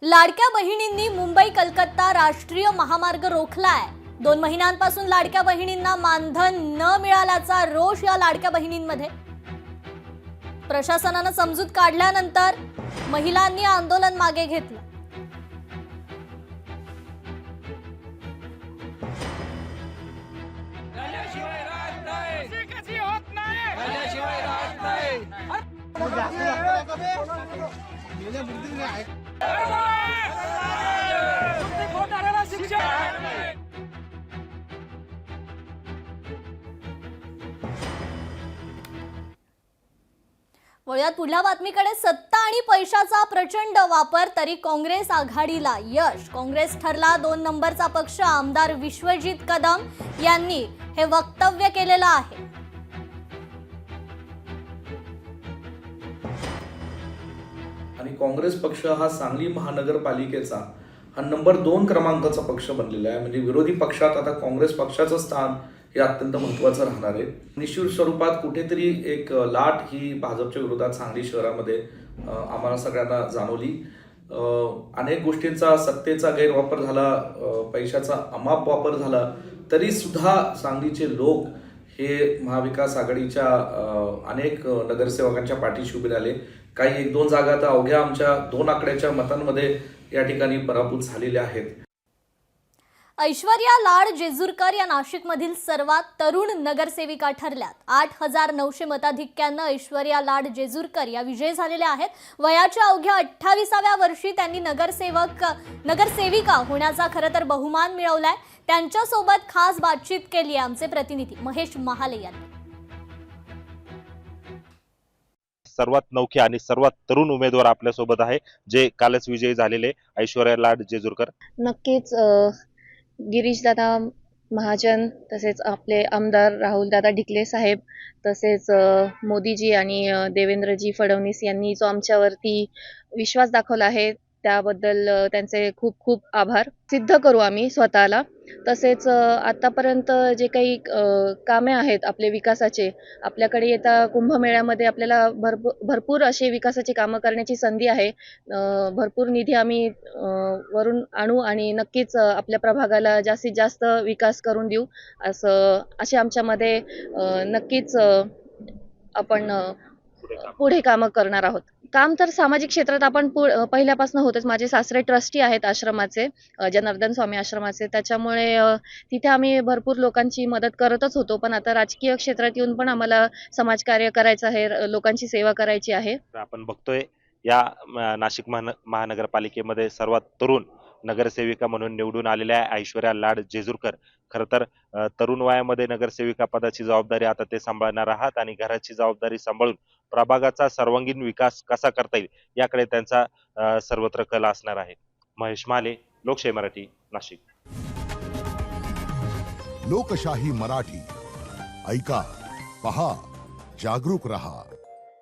लाडक्या बहिणींनी मुंबई कलकत्ता राष्ट्रीय महामार्ग रोखलाय। 2 महिन्यांपासून लाडक्या बहिणींना मानधन न मिळाल्याचा रोष या लाडक्या बहिणींमध्ये। प्रशासनाने समजूत काढल्यानंतर महिलांनी आंदोलन मागे घेतलं। वळूयात पुढल्या बातमीकडे। सत्ता आणि पैशाचा प्रचंड वापर तरी काँग्रेस आघाडीला यश। काँग्रेस ठरला 2 नंबरचा पक्ष। आमदार विश्वजित कदम यांनी हे वक्तव्य केलेलं आहे। आणि काँग्रेस पक्ष हा सांगली महानगरपालिकेचा हा नंबर 2 क्रमांकाचा पक्ष बनलेला आहे। म्हणजे विरोधी पक्षात आता काँग्रेस पक्षाचं स्थान हे अत्यंत महत्त्वाचं राहणार आहे। निश्चित स्वरूपात कुठेतरी एक लाट ही भाजपच्या विरोधात सांगली शहरामध्ये आम्हाला सगळ्यांना जाणवली। अनेक गोष्टींचा सत्तेचा गैरवापर झाला, पैशाचा अमाप वापर झाला, तरी सुद्धा सांगलीचे लोक हे महाविकास आघाडीच्या अनेक नगरसेवकांच्या पाठीशी उभे राहिले। काही 1-2 जागा तर अवघ्या आमच्या 2 आकड्याच्या मतांमध्ये या ठिकाणी पराभूत झालेल्या आहेत। ऐश्वर्या लाड जेजुरकर या नाशिकमधील सर्वात तरुण नगरसेविका ठरल्यात। 8,900 मताधिक्यानं ऐश्वर्या लाड जेजुरकर या विजयी झालेल्या आहेत। वयाच्या अवघ्या 28व्या वर्षी त्यांनी नगरसेविका होण्याचा खरं तर बहुमान मिळवलाय। त्यांच्यासोबत खास बातचीत केली आहे आमचे प्रतिनिधी महेश महाले यांनी। सर्वात नौखे आणि सर्वात तरुण उमेदवार आपल्या सोबत आहे, जे कालच विजयी झालेले ऐश्वर्या लाड जेजुरकर। नक्कीच गिरीश दादा महाजन, तसेच आपले आमदार राहुल दादा ढिकले साहेब, तसेच मोदीजी आणि देवेंद्रजी फडणवीस यांनी जो आमच्यावरती विश्वास दाखवला आहे त्याबद्दल त्यांचे खूप खूप आभार। सिद्ध करू आम्ही स्वतःला। तसेच आतापर्यंत जे काही कामे आहेत आपले विकासाचे, आपल्याकडे येता कुंभमेळ्यामध्ये आपल्याला भरपूर असे विकासाची कामं करण्याची संधी आहे। भरपूर निधी आम्ही वरून आणू आणि नक्कीच आपल्या प्रभागाला जास्तीत जास्त विकास करून देऊ असे आमच्यामध्ये नक्कीच आपण पुढे कामं करणार आहोत। काम तर सामाजिक क्षेत्रात आपण पहिल्यापासून होतच। माझे सासरे ट्रस्टी आहेत आश्रमाचे, जनार्दन स्वामी आश्रमाचे, त्याच्यामुळे तिथे आम्ही भरपूर लोकांची मदत करतच होतो। पण आता राजकीय क्षेत्रात येऊन पण आम्हाला समाजकार्य करायचं आहे, लोकांची सेवा करायची आहे। आपण बघतोय या नाशिक महानगरपालिकेमध्ये सर्वात तरुण नगरसेविका म्हणून निवडून आलेल्या ऐश्वर्या लाड जेजुरकर। खरं तर तरुण वयामध्ये नगरसेविका पदाची जबाबदारी आता ते सांभाळणार आहात आणि घराची जबाबदारी सांभाळून प्रभागाचा सर्वांगीण विकास कसा करता येईल याकडे त्यांचा सर्वत्र कल असणार आहे। महेश माले, लोकशाही मराठी, नाशिक। लोकशाही मराठी ऐका, पहा, जागरूक रहा।